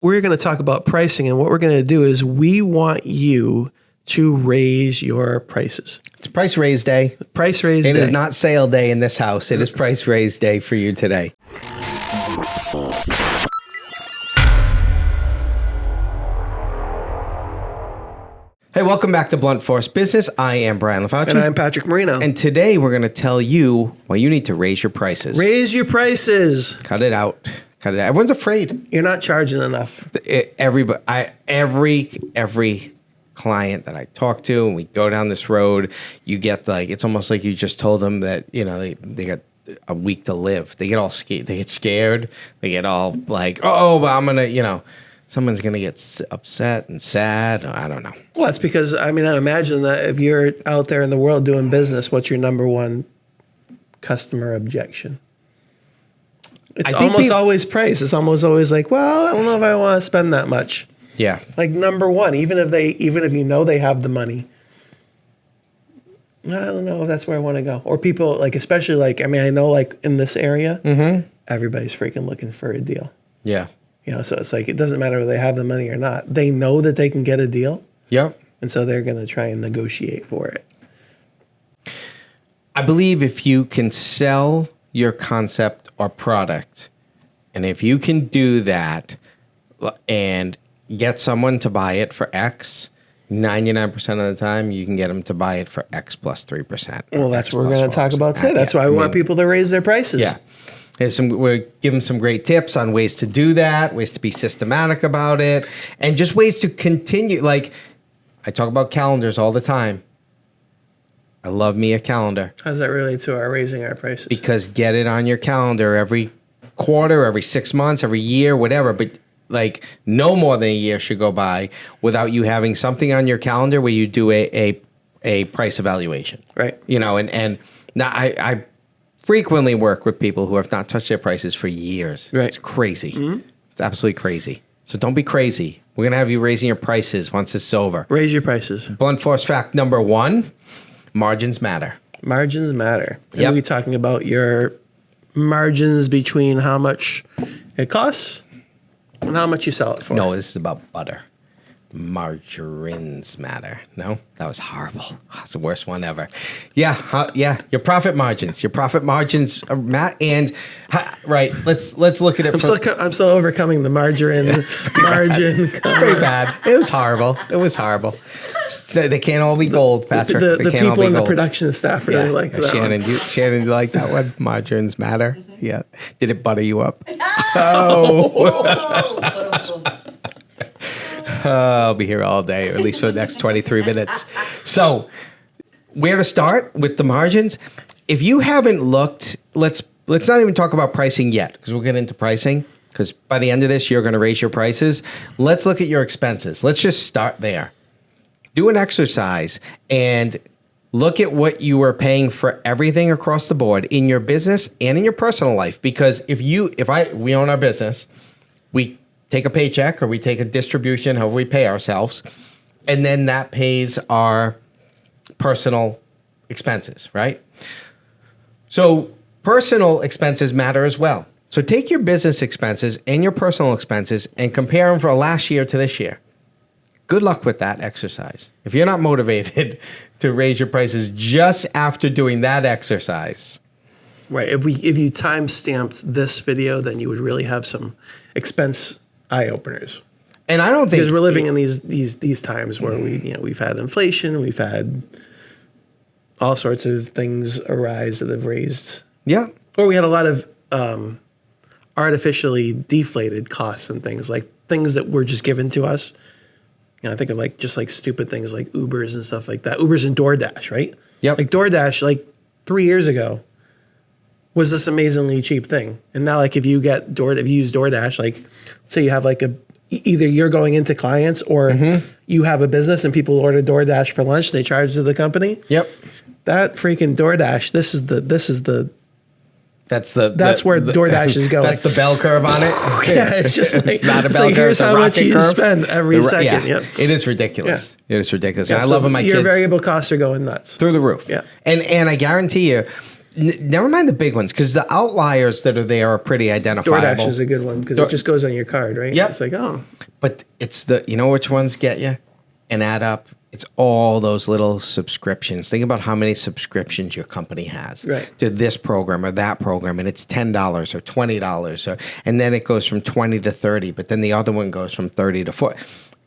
We're going to talk about pricing, and what we're going to do is we want you to raise your prices. It's price raise day. Price raise day. It is not sale day in this house. It is price raise day for you today. Hey, welcome back to Blunt Force Business. I am Brian LaFauci. And I'm Patrick Marino. And today we're going to tell you why you need to raise your prices. Raise your prices. Cut it out. Cut it out. Everyone's afraid. You're not charging enough. Every client that I talk to, and we go down this road, you get like, it's almost like you just told them that, you know, they got a week to live. They get all scared. They get scared. They get all like, oh, but I'm going to, you know, someone's going to get upset and sad. I don't know. Well, that's because, I mean, I imagine that if you're out there in the world doing business, what's your number one customer objection? It's almost always price. It's almost always like, well, I don't know if I want to spend that much. Yeah. Like number one, even if you know they have the money, I don't know if that's where I want to go. Or people like, especially like, I mean, I know like in this area, everybody's freaking looking for a deal. Yeah. You know, so it's like, it doesn't matter if they have the money or not. They know that they can get a deal. Yep. And so they're going to try and negotiate for it. I believe if you can sell your concept or product, and if you can do that and get someone to buy it for X, 99% of the time you can get them to buy it for X plus 3%. Well, that's what we're going to talk about today. That's why we want people to raise their prices. Yeah. We're giving some great tips on ways to do that, ways to be systematic about it, and just ways to continue. Like, I talk about calendars all the time. I love me a calendar. How does that relate to our raising our prices? Because get it on your calendar every quarter, every 6 months, every year, whatever. But like no more than a year should go by without you having something on your calendar where you do a price evaluation. Right. You know, and now I frequently work with people who have not touched their prices for years. Right. It's crazy. It's absolutely crazy. So don't be crazy. We're going to have you raising your prices once this is over. Raise your prices. Blunt force fact number 1, margins matter. Margins matter. Yep. And we're talking about your margins between how much it costs and how much you sell it for. No, this is about butter. Margarines matter. No, that was horrible. That's the worst one ever. Yeah, your profit margins. Your profit margins are right. Let's look at it. I'm still overcoming the margarine. margin. Very bad. It was horrible. So they can't all be gold, Patrick. The people in the production staff really liked that Shannon, one. Shannon, you like that one? Margins matter. Yeah. Did it butter you up? I'll be here all day, or at least for the next 23 minutes. So, where to start with the margins? If you haven't looked, let's not even talk about pricing yet, because we'll get into pricing. Because by the end of this, you're going to raise your prices. Let's look at your expenses. Let's just start there. Do an exercise and look at what you are paying for everything across the board in your business and in your personal life. Because we own our business, we take a paycheck or we take a distribution, however we pay ourselves, and then that pays our personal expenses, right? So personal expenses matter as well. So take your business expenses and your personal expenses and compare them for last year to this year. Good luck with that exercise. If you're not motivated to raise your prices just after doing that exercise. Right. If you time stamped this video, then you would really have some expense eye openers. And I don't think because we're living in these times where we've had inflation, we've had all sorts of things arise that have raised. Yeah. Or we had a lot of artificially deflated costs and things that were just given to us. You know, I think of just stupid things like Ubers and stuff like that. Ubers and DoorDash, right? Yep. Like DoorDash, 3 years ago was this amazingly cheap thing. And now if you use DoorDash, say you have either you're going into clients or you have a business and people order DoorDash for lunch, they charge to the company. Yep. That freaking DoorDash, that's where DoorDash is going. That's the bell curve on it. Yeah, it's just it's not a bell curve. Here's how much you spend every second. Yeah. It is ridiculous. Yeah. It is ridiculous. Yeah, I love when my your kids variable costs are going nuts through the roof. Yeah. And I guarantee you, Never mind the big ones, because the outliers that are there are pretty identifiable. DoorDash is a good one because it just goes on your card, right? Yep. It's like, oh. But it's you know which ones get you and add up? It's all those little subscriptions. Think about how many subscriptions your company has to this program or that program, and it's $10 or $20, and then it goes from 20 to 30, but then the other one goes from 30 to 40.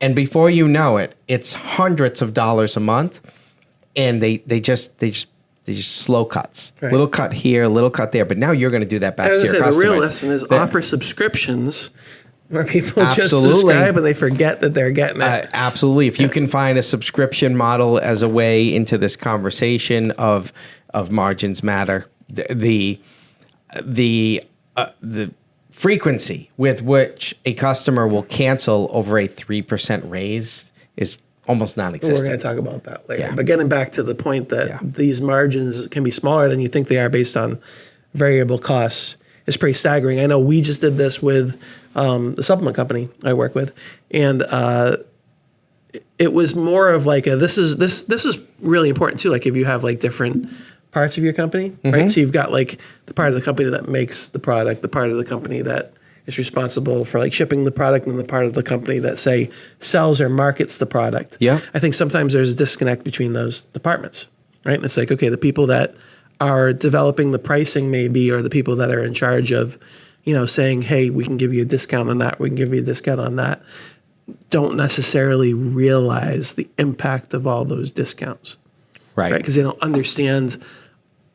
And before you know it, it's hundreds of dollars a month, and they just slow cuts. Right. Little cut here, little cut there. But now you're going to do that back to your customers. The real lesson is offer subscriptions where people just subscribe and they forget that they're getting it. Absolutely. If you can find a subscription model as a way into this conversation of margins matter, the frequency with which a customer will cancel over a 3% raise is almost non-existent. We're going to talk about that later. Yeah. But getting back to the point that these margins can be smaller than you think they are based on variable costs is pretty staggering. I know we just did this with the supplement company I work with, and it was more of like this is really important too. Like if you have like different parts of your company, right? So you've got like the part of the company that makes the product, the part of the company that is responsible for like shipping the product, and the part of the company that say sells or markets the product. Yeah. I think sometimes there's a disconnect between those departments, right? And it's like, okay, the people that are developing the pricing maybe, or the people that are in charge of, saying, hey, we can give you a discount on that, we can give you a discount on that, don't necessarily realize the impact of all those discounts. Right. Because they don't understand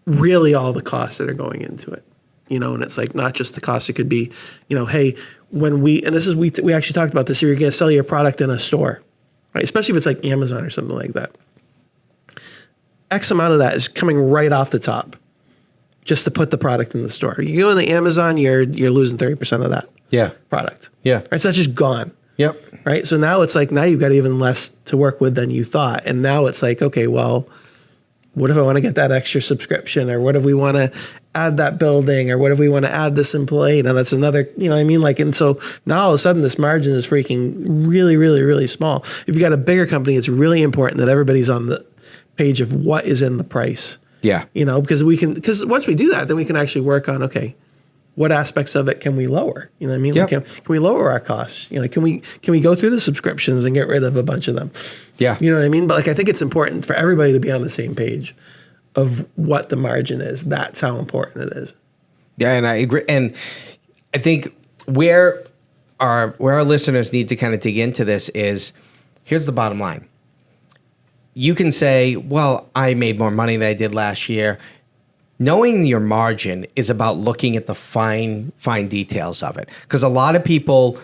really all the costs that are going into it. And it's like not just the cost. It could be, hey, when we actually talked about this, you're going to sell your product in a store, right? Especially if it's like Amazon or something like that. X amount of that is coming right off the top just to put the product in the store. You go into Amazon, you're losing 30% of that product. Yeah. Right. So that's just gone. Yep. Right. So now it's like, now you've got even less to work with than you thought. And now it's like, okay, well, what if I want to get that extra subscription, or what if we want to add that building, or what if we want to add this employee? Now that's another, and so now all of a sudden this margin is freaking really, really, really small. If you got a bigger company, it's really important that everybody's on the page of what is in the price. Yeah. Because once we do that, then we can actually work on, okay, what aspects of it can we lower? You know what I mean? Yep. Like, can we lower our costs? Can we go through the subscriptions and get rid of a bunch of them? Yeah. You know what I mean? But I think it's important for everybody to be on the same page of what the margin is. That's how important it is. Yeah, and I agree. And I think where our listeners need to kind of dig into this is, here's the bottom line. You can say, well, I made more money than I did last year. Knowing your margin is about looking at the fine details of it. Because a lot of people,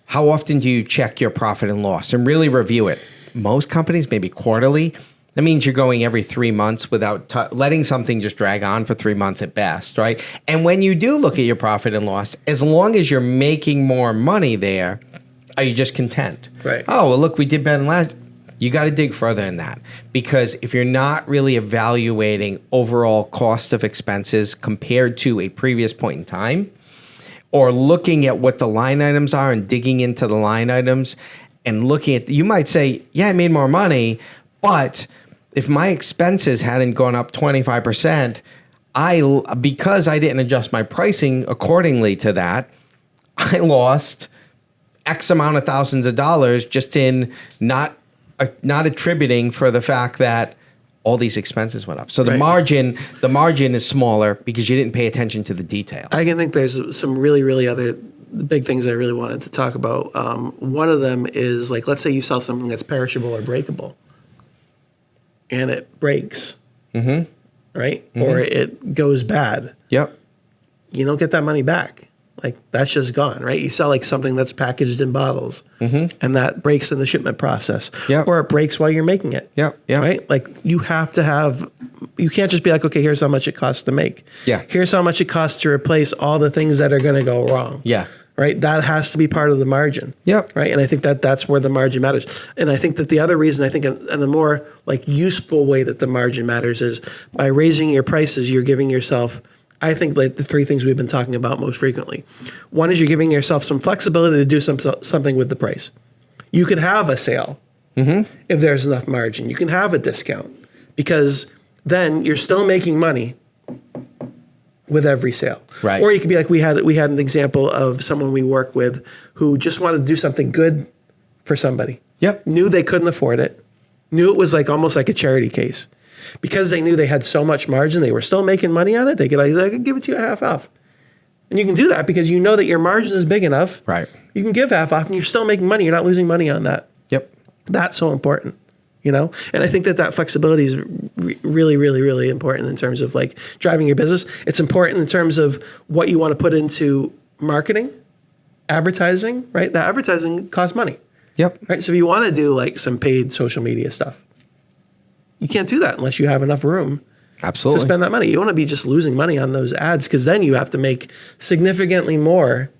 how often do you check your profit and loss and really review it? Most companies, maybe quarterly. That means you're going every 3 months without letting something just drag on for 3 months at best, right? And when you do look at your profit and loss, as long as you're making more money there, are you just content? Right. Oh, well, look, we did better than last. You got to dig further in that, because if you're not really evaluating overall cost of expenses compared to a previous point in time, or looking at what the line items are and digging into the line items and looking at, you might say, yeah, I made more money, but if my expenses hadn't gone up 25%, because I didn't adjust my pricing accordingly to that, I lost X amount of thousands of dollars just in not attributing for the fact that all these expenses went up. So the margin is smaller because you didn't pay attention to the details. I can think there's some really, really other big things I really wanted to talk about. One of them is, like, let's say you sell something that's perishable or breakable, and it breaks, right? Mm-hmm. Or it goes bad. Yep. You don't get that money back. Like, that's just gone, right? You sell like something that's packaged in bottles, and that breaks in the shipment process, or it breaks while you're making it. Right? Like, you can't just be like, okay, here's how much it costs to make. Yeah. Here's how much it costs to replace all the things that are going to go wrong. Yeah. Right? That has to be part of the margin. Yep. Right? And I think that's where the margin matters. And I think that the other reason, I think, and the more like useful way that the margin matters is by raising your prices, you're giving yourself, I think, like the three things we've been talking about most frequently. One is you're giving yourself some flexibility to do something with the price. You could have a sale if there's enough margin. You can have a discount, because then you're still making money, with every sale. Right. Or you could be like, we had an example of someone we work with who just wanted to do something good for somebody. Yep. Knew they couldn't afford it. Knew it was like almost like a charity case. Because they knew they had so much margin, they were still making money on it. They could like, I could give it to you half off. And you can do that because you know that your margin is big enough. Right. You can give half off and you're still making money. You're not losing money on that. Yep. That's so important, you know? And I think that flexibility is really, really, really important in terms of like driving your business. It's important in terms of what you want to put into marketing, advertising, right? That advertising costs money. Yep. Right. So if you want to do like some paid social media stuff, you can't do that unless you have enough room Absolutely. to spend that money. You want to be just losing money on those ads because then you have to make significantly more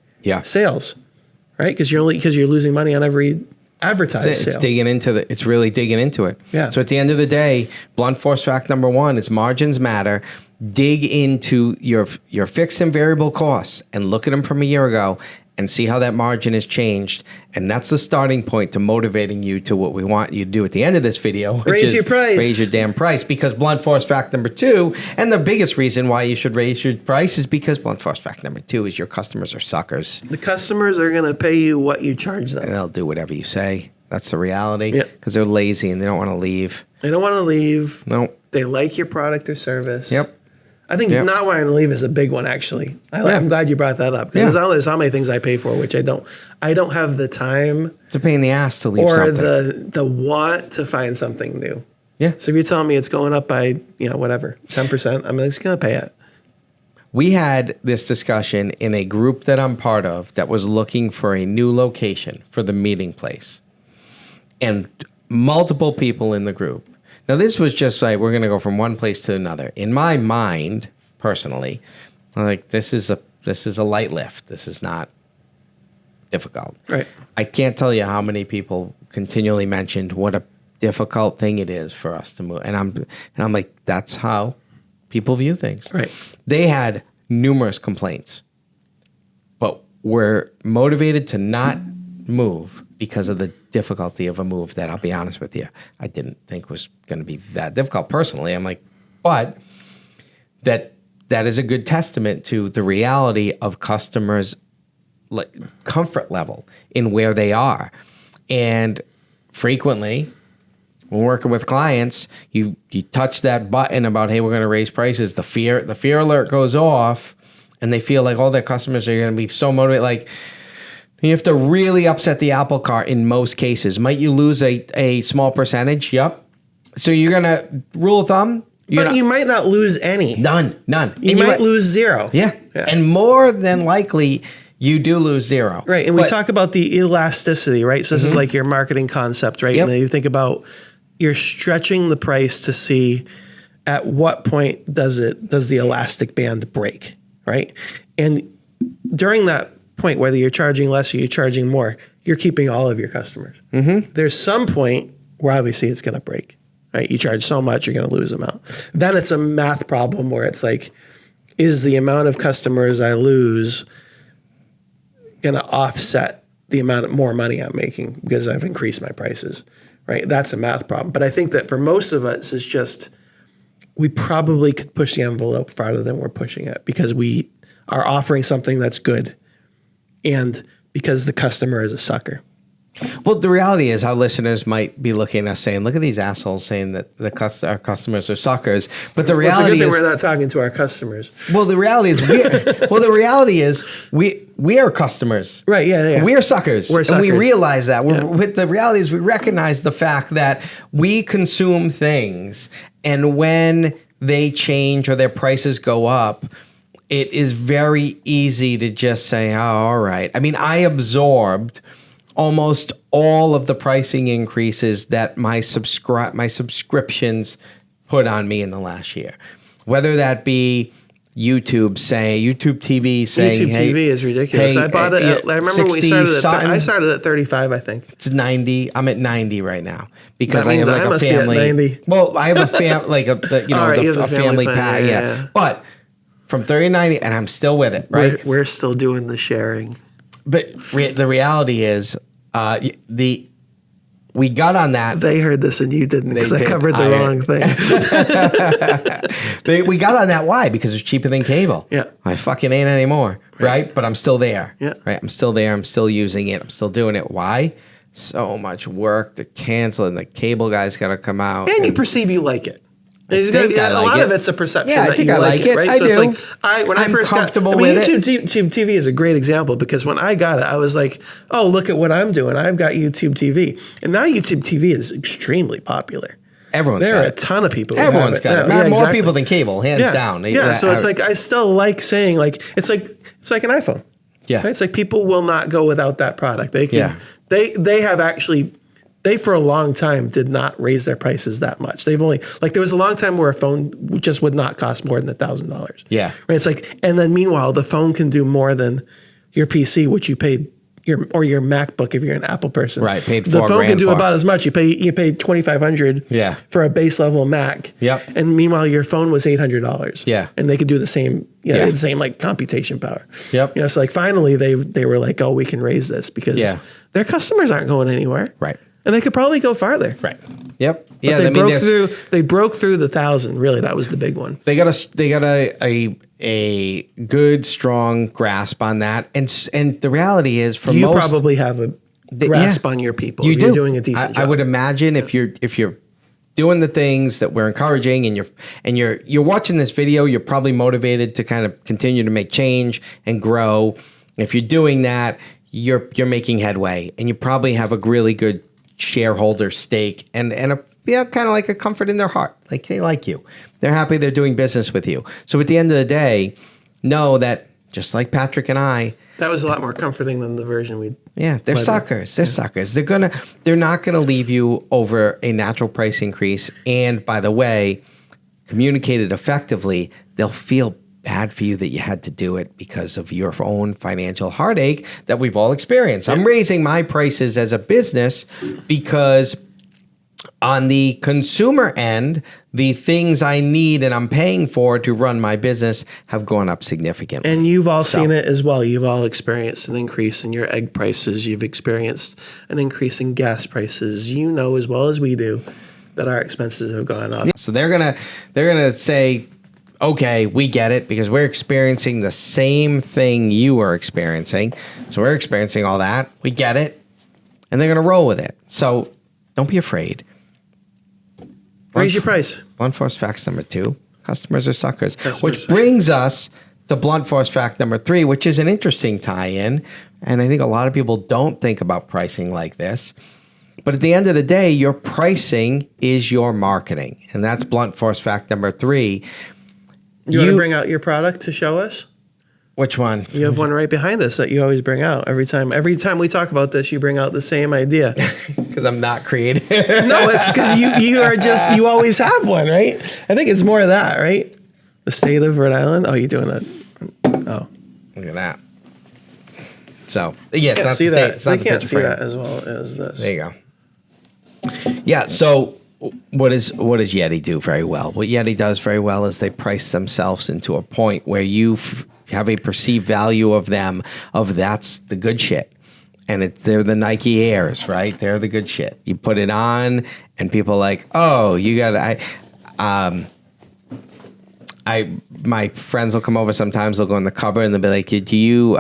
sales, right? Because you're losing money on every advertised It's sale. it's really digging into it. Yeah. So at the end of the day, blunt force fact number 1 is margins matter. Dig into your fixed and variable costs and look at them from a year ago and see how that margin has changed. And that's the starting point to motivating you to what we want you to do at the end of this video. Which Raise is your price. Raise your damn price. Because blunt force fact number 2, and the biggest reason why you should raise your price is because blunt force fact number 2 is your customers are suckers. The customers are going to pay you what you charge them. And they'll do whatever you say. That's the reality. Yeah. Because they're lazy and they don't want to leave. They don't want to leave. No. They like your product or service. Yep. I think Yep. not wanting to leave is a big one, actually. I'm glad you brought that up because there's how many things I pay for, which I don't have the time It's a pain in the ass to leave or something. the want to find something new. Yeah. So if you're telling me it's going up by, whatever, 10%, I'm just going to pay it. We had this discussion in a group that I'm part of that was looking for a new location for the meeting place. And multiple people in the group. Now, this was just like, we're going to go from one place to another. In my mind, personally, I'm like, this is a light lift. This is not difficult. Right. I can't tell you how many people continually mentioned what a difficult thing it is for us to move. And I'm like, that's how people view things. Right. They had numerous complaints, but were motivated to not move because of the difficulty of a move that, I'll be honest with you, I didn't think was going to be that difficult personally. I'm like, but that is a good testament to the reality of customers' comfort level in where they are. And frequently, when working with clients, you touch that button about, hey, we're going to raise prices. The fear alert goes off, and they feel like all their customers are going to be so motivated. Like, you have to really upset the apple cart in most cases. Might you lose a small percentage? Yep. So you're going to, rule of thumb, You might not lose any. None. You might lose zero. Yeah. And more than likely, you do lose zero. Right. And we talk about the elasticity, right? So this is like your marketing concept, right? Yep. And then you think about you're stretching the price to see at what point does the elastic band break, right? And during that point, whether you're charging less or you're charging more, you're keeping all of your customers. Mm-hmm. There's some point where obviously it's going to break, right? You charge so much, you're going to lose them out. Then it's a math problem where it's like, is the amount of customers I lose going to offset the amount of more money I'm making because I've increased my prices, right? That's a math problem. But I think that for most of us, it's just, we probably could push the envelope farther than we're pushing it because we are offering something that's good and because the customer is a sucker. Well, the reality is our listeners might be looking at us saying, look at these assholes saying that our customers are suckers. But the reality it's a good thing is, we're not talking to our customers. well, the reality is we are customers. Right, yeah. We are suckers. We're And we suckers. realize that. With the reality is we recognize the fact that we consume things, and when they change or their prices go up, it is very easy to just say, oh, all right. I mean, I absorbed almost all of the pricing increases that my subscriptions put on me in the last year. Whether that be YouTube TV saying, YouTube TV is ridiculous. hey, I bought it. I remember when we 60 started something. I started at 35, I think. It's 90. I'm at 90 right now because That I have means like I a must be at family. 90. Well, I have a family, you have a a family plan, pack. Yeah. But from 30 to 90, and I'm still with it, right? We're still doing the sharing. But the reality is, we got on that. They heard this and you didn't because I did. covered the wrong thing. We got on that. Why? Because it's cheaper than cable. Yeah. I fucking ain't anymore. Right. But I'm still there. Yeah. Right. I'm still there. I'm still using it. I'm still doing it. Why? So much work to cancel, and the cable guy's got to come out. And you perceive you like it. There's think gonna be, I a like lot it. of it's a perception Yeah, I that think you I like like it, it. right? I so do. it's like when I I'm first got comfortable with it. YouTube TV is a great example because when I got it, I was like, oh, look at what I'm doing. I've got YouTube TV. And now YouTube TV is extremely popular. Everyone's There got are a it. ton of people. Everyone's who got have it. Yeah, More exactly. people than cable, hands down. Yeah, so it's like I still like saying like it's like an iPhone. Yeah. Right? It's like people will not go without that product. They can. Yeah. They have actually. They for a long time did not raise their prices that much. They've only like there was a long time where a phone just would not cost more than $1,000. Yeah. Right. It's like and then meanwhile the phone can do more than your PC, which you paid your MacBook if you're an Apple person. Right. Paid the phone can $4,000 do for. about as much. You paid $2,500 Yeah. for a base level Mac. Yep. And meanwhile your phone was $800. Yeah. And they could do the same, Yeah. the same like computation power. Yep. So like finally they were like, oh, we can raise this because Yeah. their customers aren't going anywhere. Right. And they could probably go farther. Right. Yep. But Yeah. they broke through. They broke through the 1,000. Really, that was the big one. They got a good strong grasp on that, and the reality is for You most probably have a grasp on your people. You You're do. doing a decent job. I would imagine if you're doing the things that we're encouraging, and you're watching this video, you're probably motivated to kind of continue to make change and grow. If you're doing that, you're making headway, and you probably have a really good shareholder stake and a kind of like a comfort in their heart. Like they like you. They're happy they're doing business with you. So at the end of the day, know that just like Patrick and I, that was a lot more comforting than the version we. yeah, they're suckers. They're suckers. They're not gonna leave you over a natural price increase. And by the way, communicated effectively, they'll feel bad for you that you had to do it because of your own financial heartache that we've all experienced. I'm raising my prices as a business because on the consumer end, the things I need and I'm paying for to run my business have gone up significantly. And you've all seen it as well. You've all experienced an increase in your egg prices. You've experienced an increase in gas prices. You know as well as we do that our expenses have gone up. So they're gonna say, okay, we get it because we're experiencing the same thing you are experiencing. So we're experiencing all that. We get it. And they're going to roll with it. So don't be afraid. Raise your price. Blunt force facts number 2, customers are suckers. Customers Which brings us to blunt force fact number 3, which is an interesting tie-in. And I think a lot of people don't think about pricing like this. But at the end of the day, your pricing is your marketing. And that's blunt force fact number 3. You want to bring out your product to show us? Which one? You have one right behind us that you always bring out every time. Every time we talk about this, you bring out the same idea. Because I'm not creative. No, it's because you always have one, right? I think it's more of that, right? The state of Rhode Island. Oh, you're doing that. Oh, Look at that. So yeah, it's can't not see the that. state. It's not They the can't picture see frame. that as well as this. There you go. Yeah. So what does Yeti do very well? What Yeti does very well is they price themselves into a point where you have a perceived value of them of that's the good shit. And they're the Nike Airs, right? They're the good shit. You put it on and people are like, oh, you got my friends will come over sometimes, they'll go in the cupboard and they'll be like, do you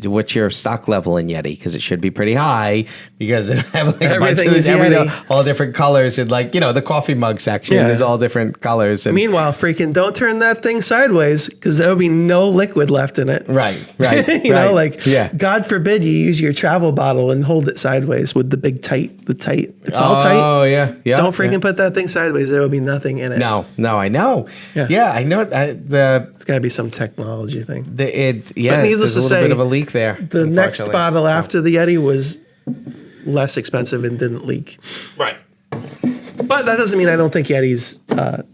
what's your stock level in Yeti? Because it should be pretty high because it have like a bunch of Everything is Yeti. all different colors and like, the coffee mug section Yeah. is all different colors. And Meanwhile, freaking don't turn that thing sideways because there will be no liquid left in it. right. You know, like yeah. God forbid you use your travel bottle and hold it sideways with the big tight. It's all tight. Oh yeah. Don't freaking put that thing sideways. There will be nothing in it. No, I know. Yeah. I know. It's got to be some technology thing. But needless needless there's to a little say, bit of a leak there. The next unfortunately. bottle after the Yeti was less expensive and didn't leak. Right. But that doesn't mean I don't think Yeti's a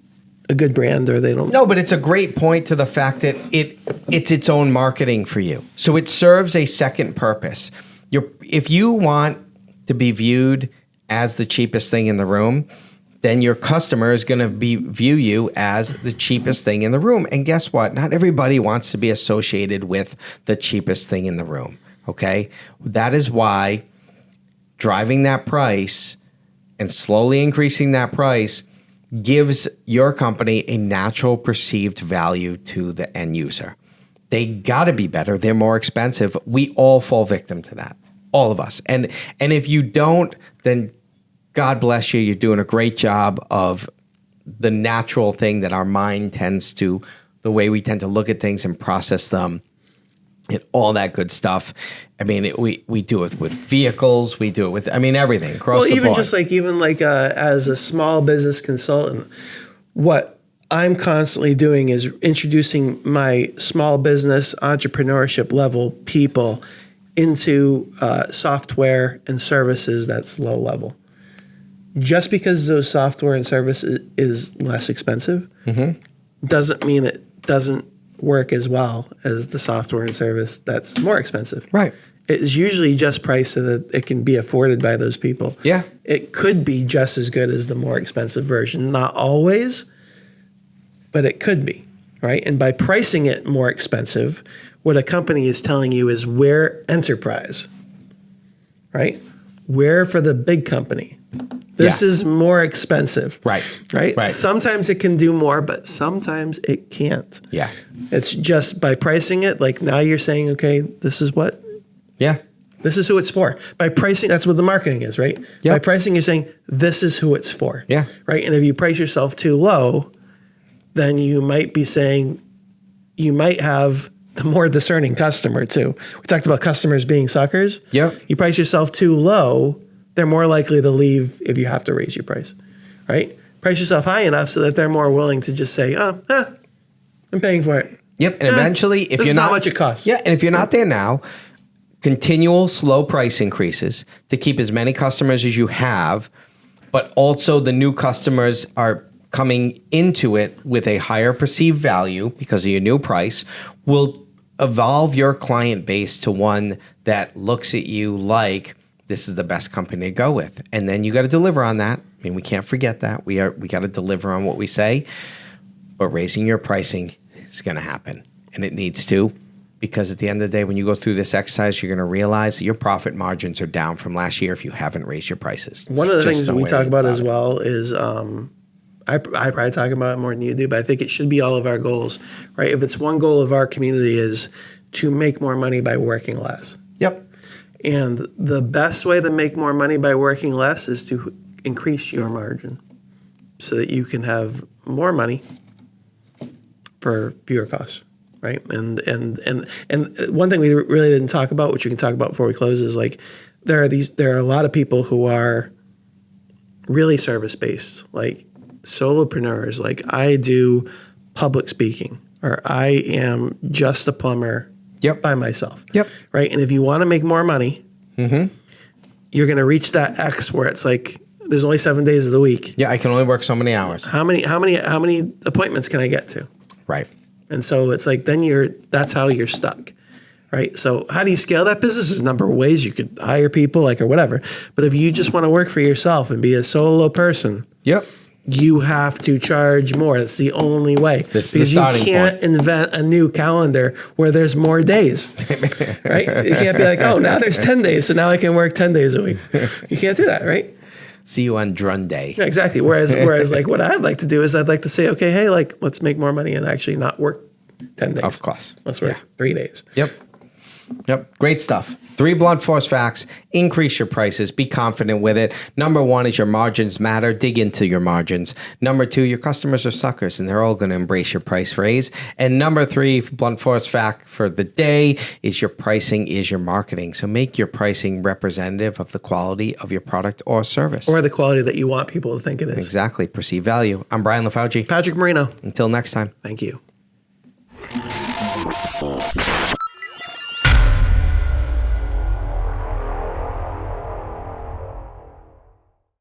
good brand or they don't. No, but it's a great point to the fact that it's its own marketing for you. So it serves a second purpose. If you want to be viewed as the cheapest thing in the room, then your customer is going to view you as the cheapest thing in the room. And guess what? Not everybody wants to be associated with the cheapest thing in the room. Okay? That is why driving that price and slowly increasing that price gives your company a natural perceived value to the end user. They got to be better. They're more expensive. We all fall victim to that, all of us. And if you don't, then God bless you. You're doing a great job of the natural thing that our mind tends to, the way we tend to look at things and process them and all that good stuff. I mean, we do it with vehicles. We do it with, everything across the board. Even as a small business consultant, what I'm constantly doing is introducing my small business entrepreneurship level people into software and services that's low level. Just because those software and services is less expensive doesn't mean it doesn't work as well as the software and service that's more expensive. Right. It's usually just priced so that it can be afforded by those people. Yeah. It could be just as good as the more expensive version. Not always, but it could be, right? And by pricing it more expensive, what a company is telling you is we're enterprise, right? We're for the big company. This is more expensive. Right. Sometimes it can do more, but sometimes it can't. Yeah. It's just by pricing it, like now you're saying, okay, this is what. Yeah. This is who it's for. By pricing, that's what the marketing is, right? Yep. By pricing, you're saying this is who it's for. Yeah. Right. And if you price yourself too low, then you might be saying you might have the more discerning customer too. We talked about customers being suckers. Yep. You price yourself too low, they're more likely to leave if you have to raise your price, right? Price yourself high enough so that they're more willing to just say, I'm paying for it. Yep. And eventually, if this you're is not how much it costs. Yeah. And if you're not there now, continual slow price increases to keep as many customers as you have, but also the new customers are coming into it with a higher perceived value because of your new price will evolve your client base to one that looks at you like this is the best company to go with. And then you got to deliver on that. I mean, we can't forget that. We got to deliver on what we say, but raising your pricing is going to happen, and it needs to, because at the end of the day, when you go through this exercise, you're going to realize that your profit margins are down from last year if you haven't raised your prices. One of the things that we talk about as well is I probably talk about it more than you do, but I think it should be all of our goals, right? If it's one goal of our community is to make more money by working less. Yep. And the best way to make more money by working less is to increase your margin so that you can have more money for fewer costs, right? And one thing we really didn't talk about, which we can talk about before we close, is like there are a lot of people who are really service-based, like solopreneurs, like I do public speaking, or I am just a plumber by myself. Yep. Right. And if you want to make more money, you're going to reach that X where it's like, there's only 7 days of the week. Yeah. I can only work so many hours. How many appointments can I get to? Right. And so it's like, that's how you're stuck. Right. So how do you scale that business? There's a number of ways you could hire people, like, or whatever. But if you just want to work for yourself and be a solo person, you have to charge more. That's the only way. Because you can't invent a new calendar where there's more days, right? You can't be like, oh, now there's 10 days, so now I can work 10 days a week. You can't do that, right? See you on Drun Day. Yeah, exactly. Whereas like what I'd like to do is I'd like to say, okay, hey, like let's make more money and actually not work 10 days. Of course. Let's work 3 days. Yep. Great stuff. 3 blunt force facts. Increase your prices. Be confident with it. Number 1 is your margins matter. Dig into your margins. Number 2, your customers are suckers and they're all going to embrace your price raise. And number 3, blunt force fact for the day is your pricing is your marketing. So make your pricing representative of the quality of your product or service. Or the quality that you want people to think it is. Exactly. Perceived value. I'm Brian LaFauci. Patrick Marino. Until next time. Thank you.